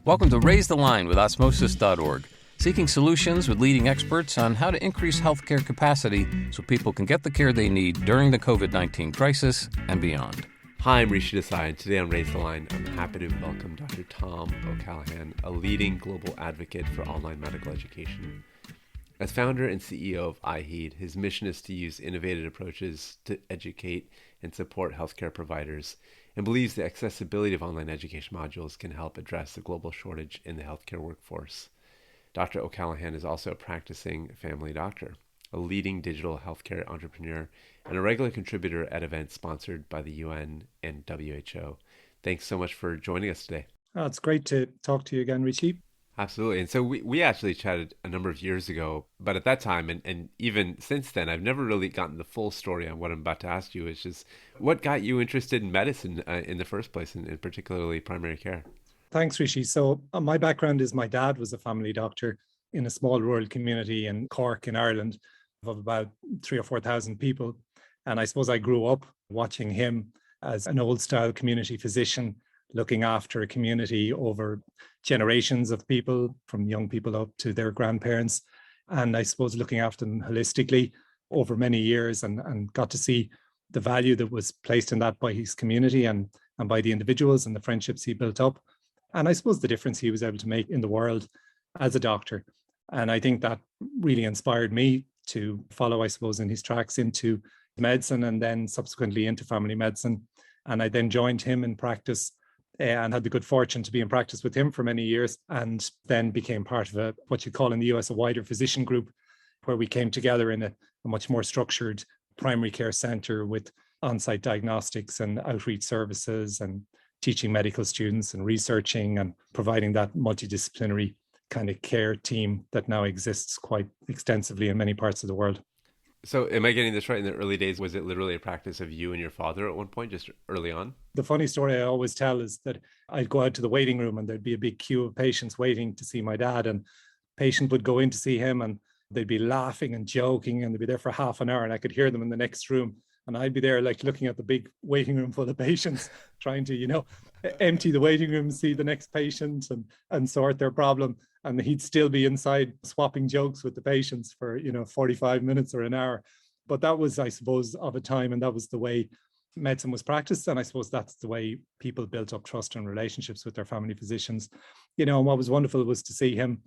Welcome to Raise the Line with Osmosis.org, seeking solutions with leading experts on how to increase healthcare capacity so people can get the care they need during the COVID-19 crisis and beyond. Hi, I'm Rishi Desai, and today on Raise the Line, I'm happy to welcome Dr. Tom O'Callaghan, a leading global advocate for online medical education. As founder and CEO of iHeed, his mission is to use innovative approaches to educate and support healthcare providers, and believes the accessibility of online education modules can help address the global shortage in the healthcare workforce. Dr. O'Callaghan is also a practicing family doctor, a leading digital healthcare entrepreneur, and a regular contributor at events sponsored by the UN and WHO. Thanks so much for joining us today. Oh, it's great to talk to you again, Rishi. Absolutely. And so we actually chatted a number of years ago, but at that time, and even since then, I've never really gotten the full story on what I'm about to ask you, which is what got you interested in medicine in the first place, and particularly primary care? Thanks, Rishi. So my background is my dad was a family doctor in a small rural community in Cork in Ireland of about 3,000 or 4,000 people. And I suppose I grew up watching him as an old style community physician, looking after a community over generations of people, from young people up to their grandparents. And I suppose looking after them holistically over many years, and got to see the value that was placed in that by his community and by the individuals and the friendships he built up. And I suppose the difference he was able to make in the world as a doctor. And I think that really inspired me to follow, I suppose, in his tracks into medicine and then subsequently into family medicine. And I then joined him in practice and had the good fortune to be in practice with him for many years, and then became part of what you call in the US a wider physician group, where we came together in a much more structured primary care center with on-site diagnostics and outreach services and teaching medical students and researching and providing that multidisciplinary kind of care team that now exists quite extensively in many parts of the world. So am I getting this right? In the early days, was it literally a practice of you and your father at one point, just early on? The funny story I always tell is that I'd go out to the waiting room and there'd be a big queue of patients waiting to see my dad, and patient would go in to see him and they'd be laughing and joking and they'd be there for half an hour, and I could hear them in the next room. And I'd be there like looking at the big waiting room full of patients, trying to, empty the waiting room, see the next patient and sort their problem. And he'd still be inside swapping jokes with the patients for, 45 minutes or an hour. But that was, I suppose, of a time, and that was the way medicine was practiced. And I suppose that's the way people built up trust and relationships with their family physicians. And what was wonderful was to see him.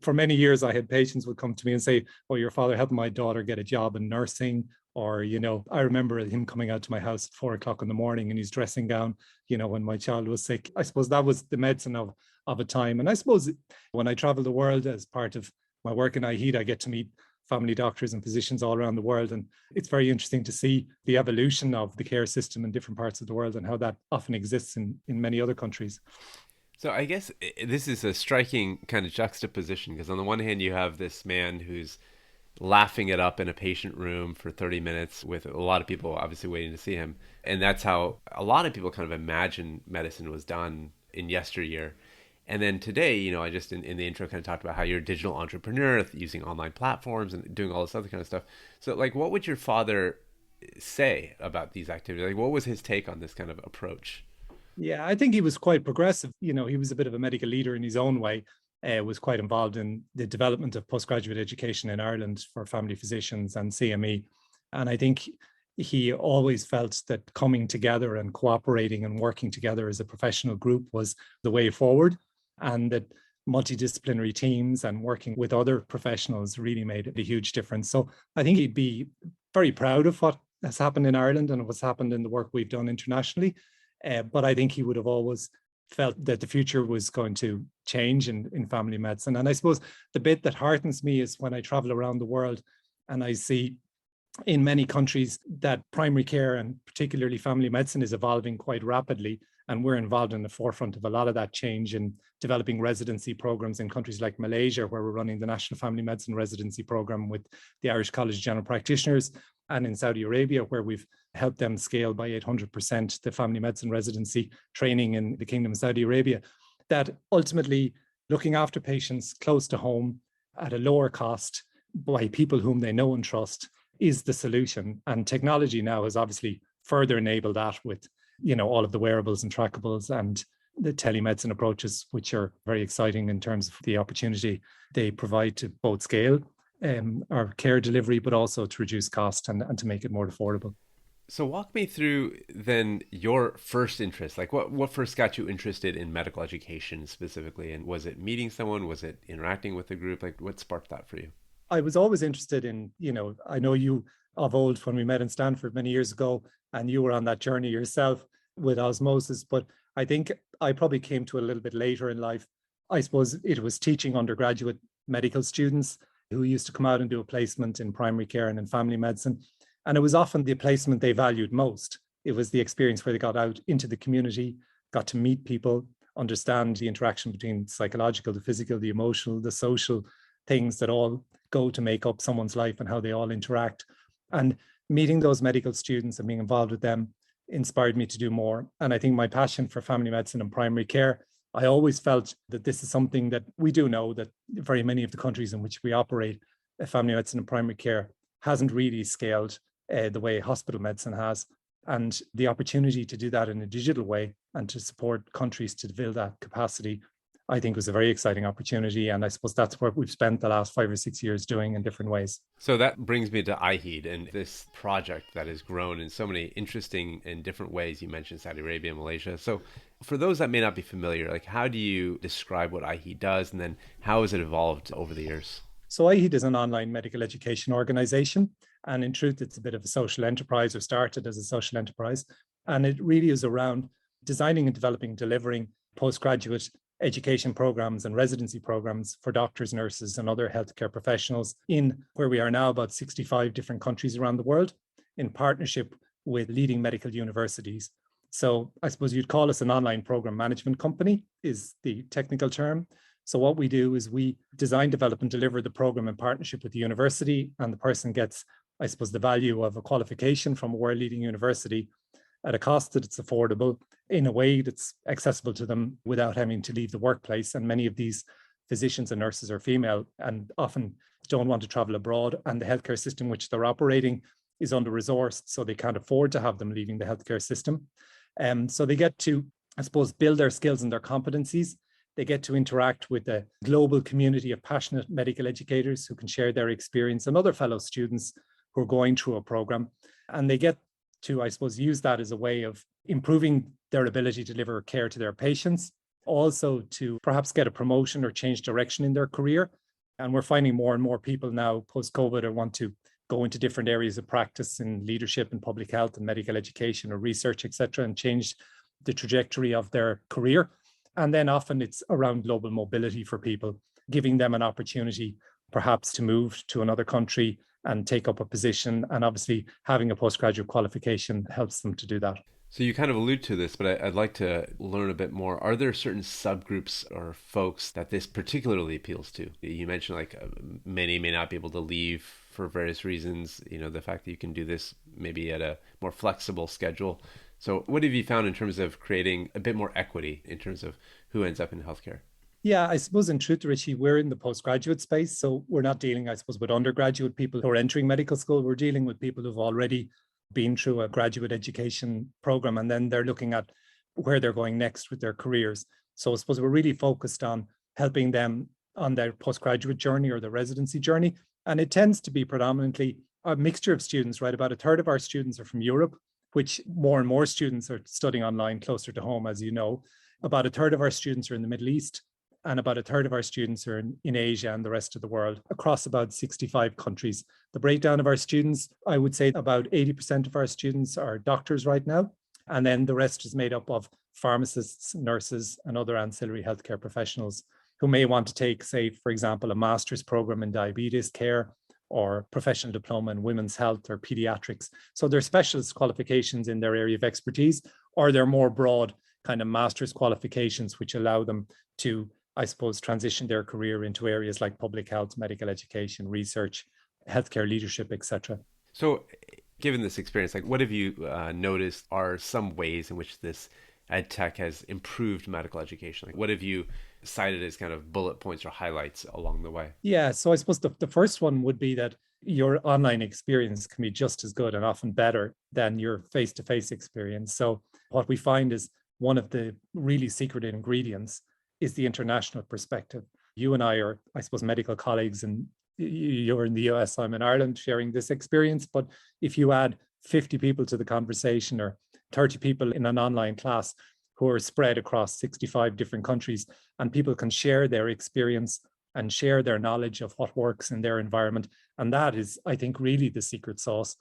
For many years, I had patients would come to me and say, "Oh, your father helped my daughter get a job in nursing." Or, I remember him coming out to my house at 4:00 in the morning in his dressing gown, when my child was sick. I suppose that was the medicine of a time. And I suppose when I travel the world as part of my work in iHeed, I get to meet family doctors and physicians all around the world. And it's very interesting to see the evolution of the care system in different parts of the world and how that often exists in many other countries. So I guess this is a striking kind of juxtaposition, because on the one hand, you have this man who's laughing it up in a patient room for 30 minutes with a lot of people obviously waiting to see him. And that's how a lot of people kind of imagine medicine was done in yesteryear. And then today, I just in the intro kind of talked about how you're a digital entrepreneur using online platforms and doing all this other kind of stuff. So what would your father say about these activities? What was his take on this kind of approach? Yeah, I think he was quite progressive. He was a bit of a medical leader in his own way. Was quite involved in the development of postgraduate education in Ireland for family physicians and CME. And I think he always felt that coming together and cooperating and working together as a professional group was the way forward, and that multidisciplinary teams and working with other professionals really made a huge difference. So I think he'd be very proud of what has happened in Ireland and what's happened in the work we've done internationally. But I think he would have always felt that the future was going to change in family medicine. And I suppose the bit that heartens me is when I travel around the world and I see in many countries that primary care and particularly family medicine is evolving quite rapidly. And we're involved in the forefront of a lot of that change in developing residency programs in countries like Malaysia, where we're running the National Family Medicine Residency Program with the Irish College of General Practitioners, and in Saudi Arabia, where we've helped them scale by 800% the family medicine residency training in the Kingdom of Saudi Arabia. That ultimately looking after patients close to home at a lower cost by people whom they know and trust is the solution. And technology now has obviously further enabled that with all of the wearables and trackables and the telemedicine approaches, which are very exciting in terms of the opportunity they provide to both scale our care delivery, but also to reduce cost and to make it more affordable. So walk me through then your first interest. Like what first got you interested in medical education specifically? And was it meeting someone? Was it interacting with a group? Like what sparked that for you? I was always interested in, I know you of old when we met in Stanford many years ago, and you were on that journey yourself with Osmosis, but I think I probably came to it a little bit later in life. I suppose it was teaching undergraduate medical students who used to come out and do a placement in primary care and in family medicine. And it was often the placement they valued most. It was the experience where they got out into the community, got to meet people, understand the interaction between psychological, the physical, the emotional, the social things that all go to make up someone's life and how they all interact. And meeting those medical students and being involved with them inspired me to do more. And I think my passion for family medicine and primary care, I always felt that this is something that we do know that very many of the countries in which we operate, family medicine and primary care hasn't really scaled the way hospital medicine has. And the opportunity to do that in a digital way and to support countries to build that capacity, I think was a very exciting opportunity. And I suppose that's what we've spent the last 5 or 6 years doing in different ways. So that brings me to iHeed and this project that has grown in so many interesting and different ways. You mentioned Saudi Arabia and Malaysia. So for those that may not be familiar, like how do you describe what iHeed does and then how has it evolved over the years? So iHeed is an online medical education organization. And in truth, it's a bit of a social enterprise, or started as a social enterprise. And it really is around designing and developing, delivering postgraduate education programs and residency programs for doctors, nurses, and other healthcare professionals in where we are now about 65 different countries around the world in partnership with leading medical universities. So I suppose you'd call us an online program management company is the technical term. So what we do is we design, develop, and deliver the program in partnership with the university, and the person gets, I suppose, the value of a qualification from a world-leading university at a cost that it's affordable in a way that's accessible to them without having to leave the workplace. And many of these physicians and nurses are female and often don't want to travel abroad, and the healthcare system which they're operating is under-resourced, so they can't afford to have them leaving the healthcare system. So they get to, I suppose, build their skills and their competencies. They get to interact with a global community of passionate medical educators who can share their experience and other fellow students who are going through a program. And they get to, I suppose, use that as a way of improving their ability to deliver care to their patients, also to perhaps get a promotion or change direction in their career. And we're finding more and more people now post-COVID want to go into different areas of practice in leadership and public health and medical education or research, etc., and change the trajectory of their career. And then often it's around global mobility for people, giving them an opportunity perhaps to move to another country and take up a position. And obviously having a postgraduate qualification helps them to do that. So you kind of allude to this, but I'd like to learn a bit more. Are there certain subgroups or folks that this particularly appeals to? You mentioned like many may not be able to leave for various reasons, the fact that you can do this maybe at a more flexible schedule. So what have you found in terms of creating a bit more equity in terms of who ends up in healthcare? Yeah, I suppose in truth, Richie, we're in the postgraduate space. So we're not dealing, I suppose, with undergraduate people who are entering medical school. We're dealing with people who've already been through a graduate education program, and then they're looking at where they're going next with their careers. So I suppose we're really focused on helping them on their postgraduate journey or their residency journey. And it tends to be predominantly a mixture of students, right? About a third of our students are from Europe, which more and more students are studying online closer to home, as you know. About a third of our students are in the Middle East, and about a third of our students are in Asia and the rest of the world, across about 65 countries. The breakdown of our students, I would say about 80% of our students are doctors right now, and then the rest is made up of pharmacists, nurses, and other ancillary healthcare professionals who may want to take, say, for example, a master's program in diabetes care, or professional diploma in women's health or pediatrics. So they're specialist qualifications in their area of expertise, or they're more broad kind of master's qualifications, which allow them to, I suppose, transition their career into areas like public health, medical education, research, healthcare leadership, etc. So given this experience, like what have you noticed are some ways in which this ed tech has improved medical education? Like what have you cited as kind of bullet points or highlights along the way? Yeah, so I suppose the first one would be that your online experience can be just as good and often better than your face-to-face experience. So what we find is one of the really secret ingredients is the international perspective. You and I are, I suppose, medical colleagues, and you're in the US, I'm in Ireland, sharing this experience. But if you add 50 people to the conversation, or 30 people in an online class who are spread across 65 different countries, and people can share their experience and share their knowledge of what works in their environment. And that is, I think, really the secret sauce.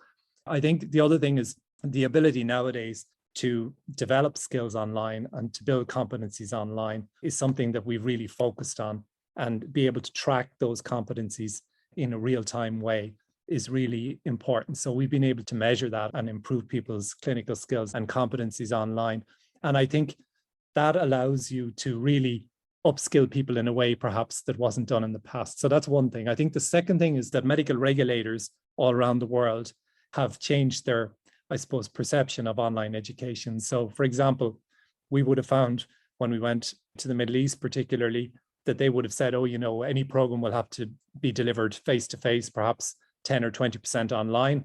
I think the other thing is the ability nowadays to develop skills online and to build competencies online is something that we've really focused on, and be able to track those competencies in a real-time way is really important. So we've been able to measure that and improve people's clinical skills and competencies online. And I think that allows you to really upskill people in a way perhaps that wasn't done in the past. So that's one thing. I think the second thing is that medical regulators all around the world have changed their, I suppose, perception of online education. So for example, we would have found when we went to the Middle East particularly, that they would have said, oh, any program will have to be delivered face-to-face, perhaps 10 or 20% online.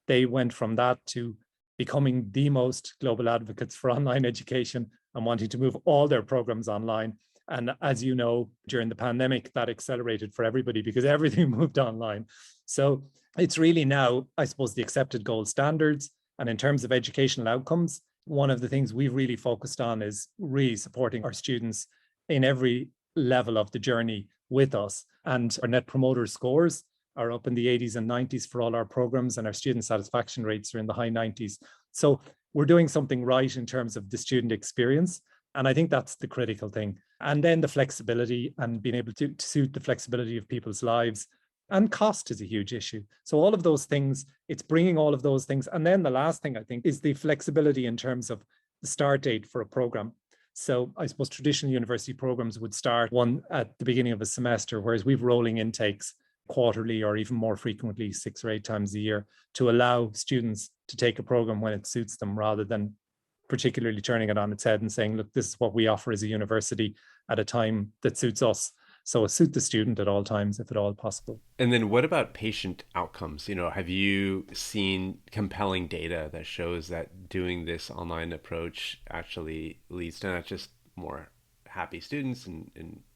They went from that to becoming the most global advocates for online education and wanting to move all their programs online. And as you know, during the pandemic, that accelerated for everybody because everything moved online. So it's really now, I suppose, the accepted gold standards. And in terms of educational outcomes, one of the things we've really focused on is really supporting our students in every level of the journey with us. And our net promoter scores are up in the 80s and 90s for all our programs, and our student satisfaction rates are in the high 90s. So we're doing something right in terms of the student experience. And I think that's the critical thing. And then the flexibility and being able to suit the flexibility of people's lives. And cost is a huge issue. So all of those things, it's bringing all of those things. And then the last thing I think is the flexibility in terms of the start date for a program. So I suppose traditional university programs would start one at the beginning of a semester, whereas we've rolling intakes quarterly or even more frequently 6 or 8 times a year to allow students to take a program when it suits them, rather than particularly turning it on its head and saying, look, this is what we offer as a university at a time that suits us. So suit the student at all times, if at all possible. And then what about patient outcomes? Have you seen compelling data that shows that doing this online approach actually leads to not just more happy students and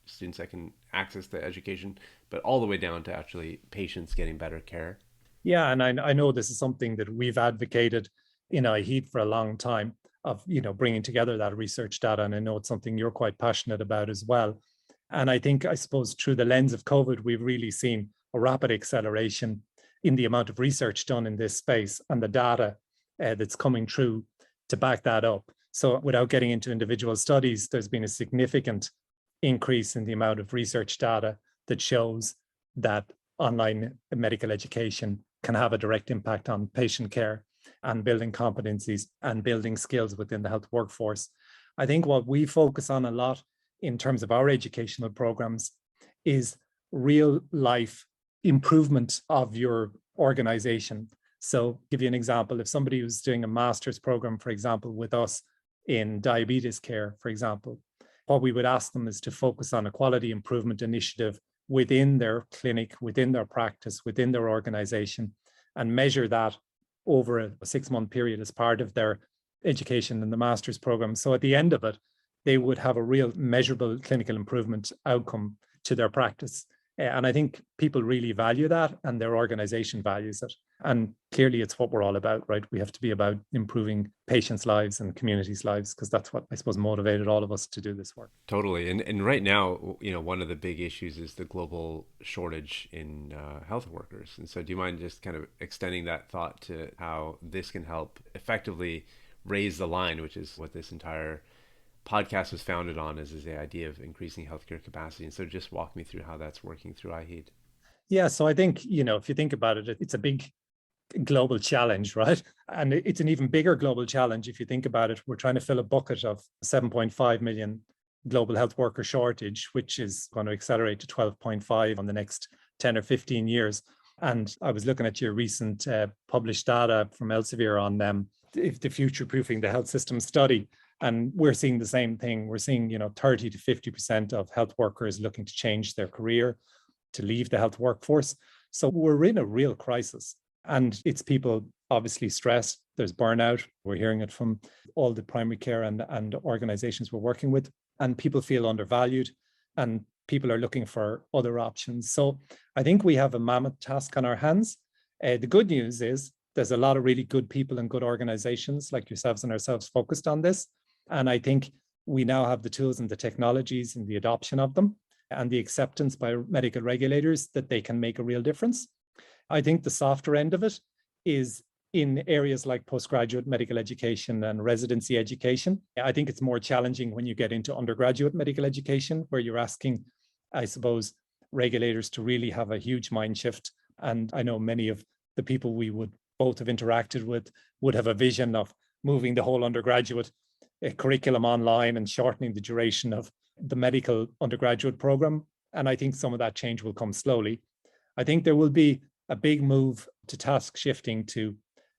students that can access the education, but all the way down to actually patients getting better care? Yeah, and I know this is something that we've advocated in iHeed for a long time, of bringing together that research data. And I know it's something you're quite passionate about as well. And I suppose through the lens of COVID, we've really seen a rapid acceleration in the amount of research done in this space and the data that's coming through to back that up. So without getting into individual studies, there's been a significant increase in the amount of research data that shows that online medical education can have a direct impact on patient care and building competencies and building skills within the health workforce. I think what we focus on a lot in terms of our educational programs is real life improvement of your organization. So give you an example, if somebody was doing a master's program, for example, with us in diabetes care, for example, what we would ask them is to focus on a quality improvement initiative within their clinic, within their practice, within their organization, and measure that over a 6-month period as part of their education in the master's program. So at the end of it, they would have a real measurable clinical improvement outcome to their practice. And I think people really value that, and their organization values it. And clearly it's what we're all about, right? We have to be about improving patients' lives and communities' lives, because that's what I suppose motivated all of us to do this work. Totally. And right now, one of the big issues is the global shortage in health workers. And so do you mind just kind of extending that thought to how this can help effectively raise the line, which is what this entire podcast was founded on, is the idea of increasing healthcare capacity. And so just walk me through how that's working through iHeed. Yeah, so I think, if you think about it, it's a big global challenge, right? And it's an even bigger global challenge if you think about it. We're trying to fill a bucket of 7.5 million global health worker shortage, which is going to accelerate to 12.5 on the next 10 or 15 years. And I was looking at your recent published data from Elsevier on the future-proofing the health system study. And we're seeing the same thing. We're seeing, 30 to 50% of health workers looking to change their career, to leave the health workforce. So we're in a real crisis. And it's people obviously stress, there's burnout. We're hearing it from all the primary care and organizations we're working with, and people feel undervalued and people are looking for other options. So I think we have a mammoth task on our hands. The good news is there's a lot of really good people and good organizations like yourselves and ourselves focused on this. And I think we now have the tools and the technologies and the adoption of them and the acceptance by medical regulators that they can make a real difference. I think the softer end of it is in areas like postgraduate medical education and residency education. I think it's more challenging when you get into undergraduate medical education, where you're asking, I suppose, regulators to really have a huge mind shift. And I know many of the people we would both have interacted with would have a vision of moving the whole undergraduate curriculum online and shortening the duration of the medical undergraduate program. And I think some of that change will come slowly. I think there will be a big move to task shifting to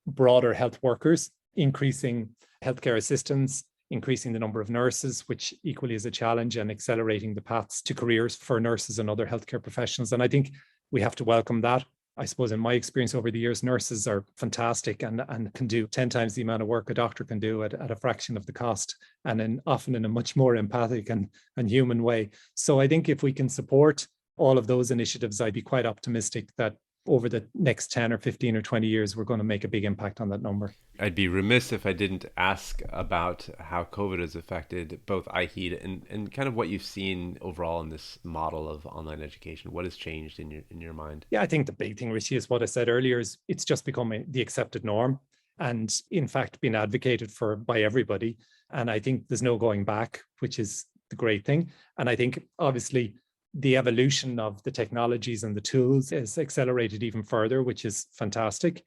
broader health workers, increasing healthcare assistants, increasing the number of nurses, which equally is a challenge, and accelerating the paths to careers for nurses and other healthcare professionals. And I think we have to welcome that. I suppose in my experience over the years, nurses are fantastic and can do 10 times the amount of work a doctor can do at a fraction of the cost, and often in a much more empathic and human way. So I think if we can support all of those initiatives, I'd be quite optimistic that over the next 10 or 15 or 20 years, we're going to make a big impact on that number. I'd be remiss if I didn't ask about how COVID has affected both iHeed and kind of what you've seen overall in this model of online education. What has changed in your mind? Yeah, I think the big thing, Rishi, is what I said earlier, is it's just becoming the accepted norm and in fact being advocated for by everybody. And I think there's no going back, which is the great thing. And I think obviously the evolution of the technologies and the tools is accelerated even further, which is fantastic.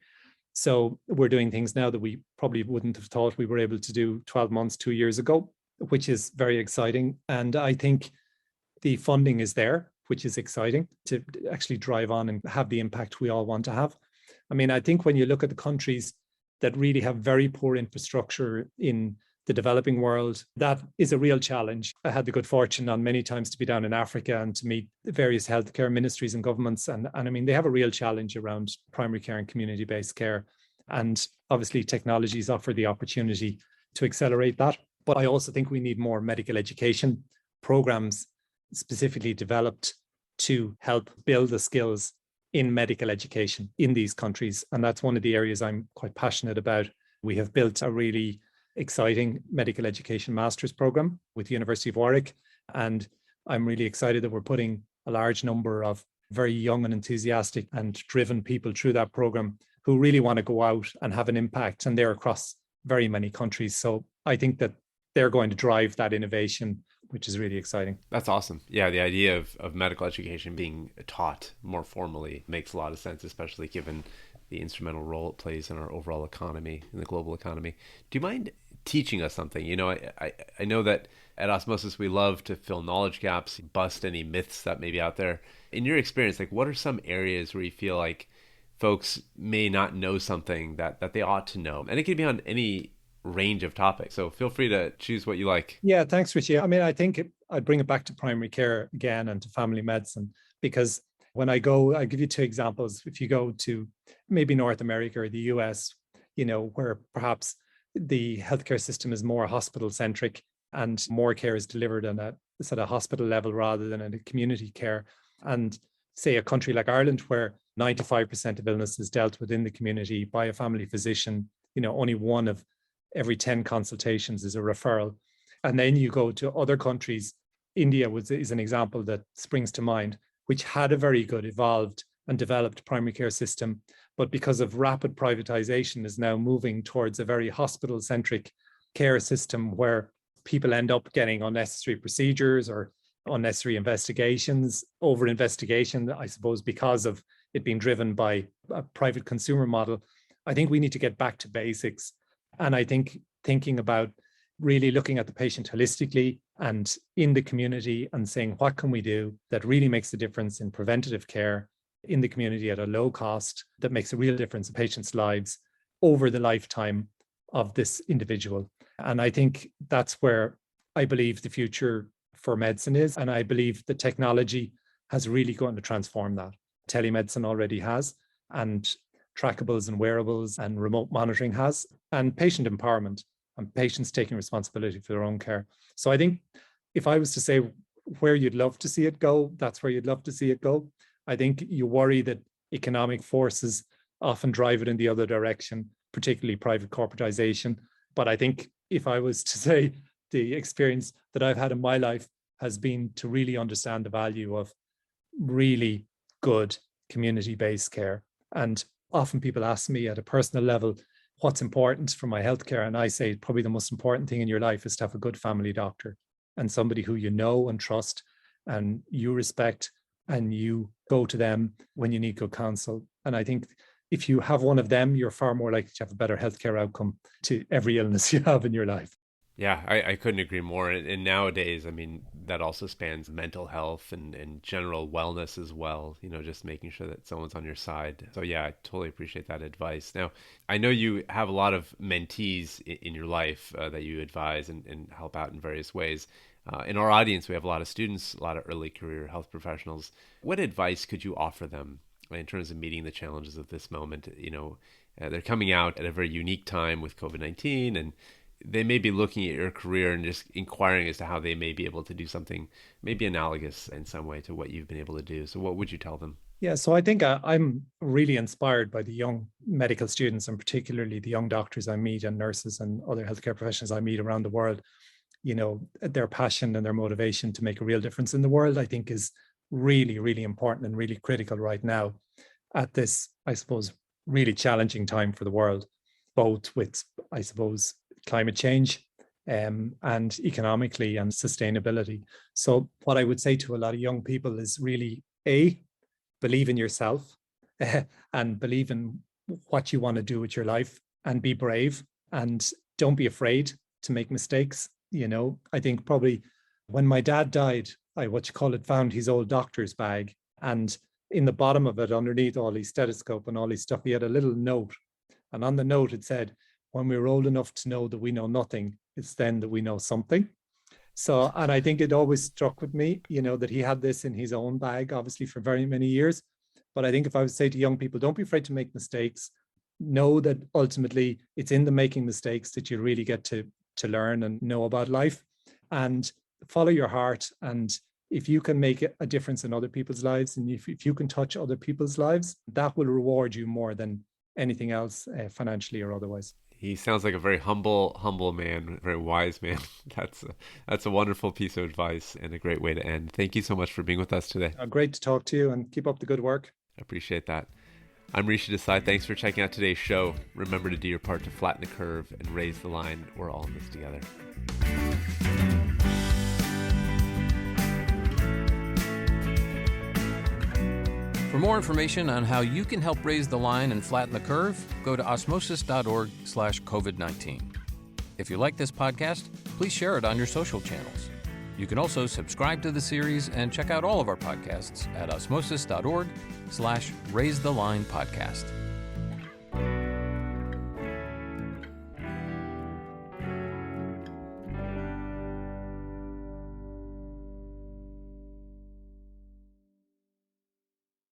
So we're doing things now that we probably wouldn't have thought we were able to do 12 months, 2 years ago, which is very exciting. And I think the funding is there, which is exciting to actually drive on and have the impact we all want to have. I mean, I think when you look at the countries that really have very poor infrastructure in the developing world, that is a real challenge. I had the good fortune on many times to be down in Africa and to meet the various healthcare ministries and governments. And I mean, they have a real challenge around primary care and community-based care. And obviously technologies offer the opportunity to accelerate that. But I also think we need more medical education programs specifically developed to help build the skills in medical education in these countries. And that's one of the areas I'm quite passionate about. We have built a really exciting medical education master's program with the University of Warwick. And I'm really excited that we're putting a large number of very young and enthusiastic and driven people through that program who really want to go out and have an impact. And they're across very many countries. So I think that they're going to drive that innovation, which is really exciting. That's awesome. Yeah, the idea of medical education being taught more formally makes a lot of sense, especially given the instrumental role it plays in our overall economy, in the global economy. Do you mind teaching us something? You know, I know that at Osmosis, we love to fill knowledge gaps, bust any myths that may be out there. In your experience, like what are some areas where you feel like folks may not know something that they ought to know? And it could be on any range of topics. So feel free to choose what you like. Yeah, thanks, Richie. I mean, I think I'd bring it back to primary care again and to family medicine, because when I give you two examples. If you go to maybe North America or the US, you know, where perhaps the healthcare system is more hospital centric and more care is delivered on a sort of hospital level rather than in a community care. And say a country like Ireland, where 95% of illness is dealt with in the community by a family physician, you know, only one of every 10 consultations is a referral. And then you go to other countries. India is an example that springs to mind, which had a very good evolved and developed primary care system, but because of rapid privatization is now moving towards a very hospital-centric care system where people end up getting unnecessary procedures or unnecessary investigations, over-investigation, I suppose, because of it being driven by a private consumer model. I think we need to get back to basics. And I think thinking about really looking at the patient holistically and in the community and saying, what can we do that really makes a difference in preventative care in the community at a low cost, that makes a real difference in patients' lives over the lifetime of this individual. And I think that's where I believe the future for medicine is. And I believe the technology has really going to transform that. Telemedicine already has. And trackables and wearables and remote monitoring has, and patient empowerment and patients taking responsibility for their own care. So I think if I was to say where you'd love to see it go, that's where you'd love to see it go. I think you worry that economic forces often drive it in the other direction, particularly private corporatization. But I think if I was to say the experience that I've had in my life has been to really understand the value of really good community-based care. And often people ask me at a personal level, what's important for my healthcare? And I say probably the most important thing in your life is to have a good family doctor and somebody who you know and trust and you respect, and you go to them when you need good counsel. And I think if you have one of them, you're far more likely to have a better healthcare outcome to every illness you have in your life. Yeah, I couldn't agree more. And nowadays, I mean, that also spans mental health and general wellness as well, just making sure that someone's on your side. So yeah, I totally appreciate that advice. Now, I know you have a lot of mentees in your life that you advise and help out in various ways. In our audience, we have a lot of students, a lot of early career health professionals. What advice could you offer them in terms of meeting the challenges of this moment? They're coming out at a very unique time with COVID-19, and they may be looking at your career and just inquiring as to how they may be able to do something maybe analogous in some way to what you've been able to do. So what would you tell them? Yeah, so I think I'm really inspired by the young medical students, and particularly the young doctors I meet and nurses and other healthcare professionals I meet around the world. Their passion and their motivation to make a real difference in the world, I think, is really, really important and really critical right now at this, I suppose, really challenging time for the world, both with, I suppose, climate change and economically and sustainability. So what I would say to a lot of young people is really, believe in yourself and believe in what you want to do with your life, and be brave and don't be afraid to make mistakes. I think probably when my dad died, I found his old doctor's bag, and in the bottom of it, underneath all his stethoscope and all his stuff, he had a little note. And on the note, it said, when we're old enough to know that we know nothing, it's then that we know something. So, and I think it always struck with me, that he had this in his own bag, obviously for very many years. But I think if I would say to young people, don't be afraid to make mistakes. Know that ultimately it's in the making mistakes that you really get to learn and know about life, and follow your heart. And if you can make a difference in other people's lives, and if you can touch other people's lives, that will reward you more than anything else, financially or otherwise. He sounds like a very humble man, very wise man. That's a wonderful piece of advice and a great way to end. Thank you so much for being with us today. Great to talk to you, and keep up the good work. I appreciate that. I'm Rishi Desai. Thanks for checking out today's show. Remember to do your part to flatten the curve and raise the line. We're all in this together. For more information on how you can help raise the line and flatten the curve, go to osmosis.org/COVID-19. If you like this podcast, please share it on your social channels. You can also subscribe to the series and check out all of our podcasts at osmosis.org/raisethelinepodcast.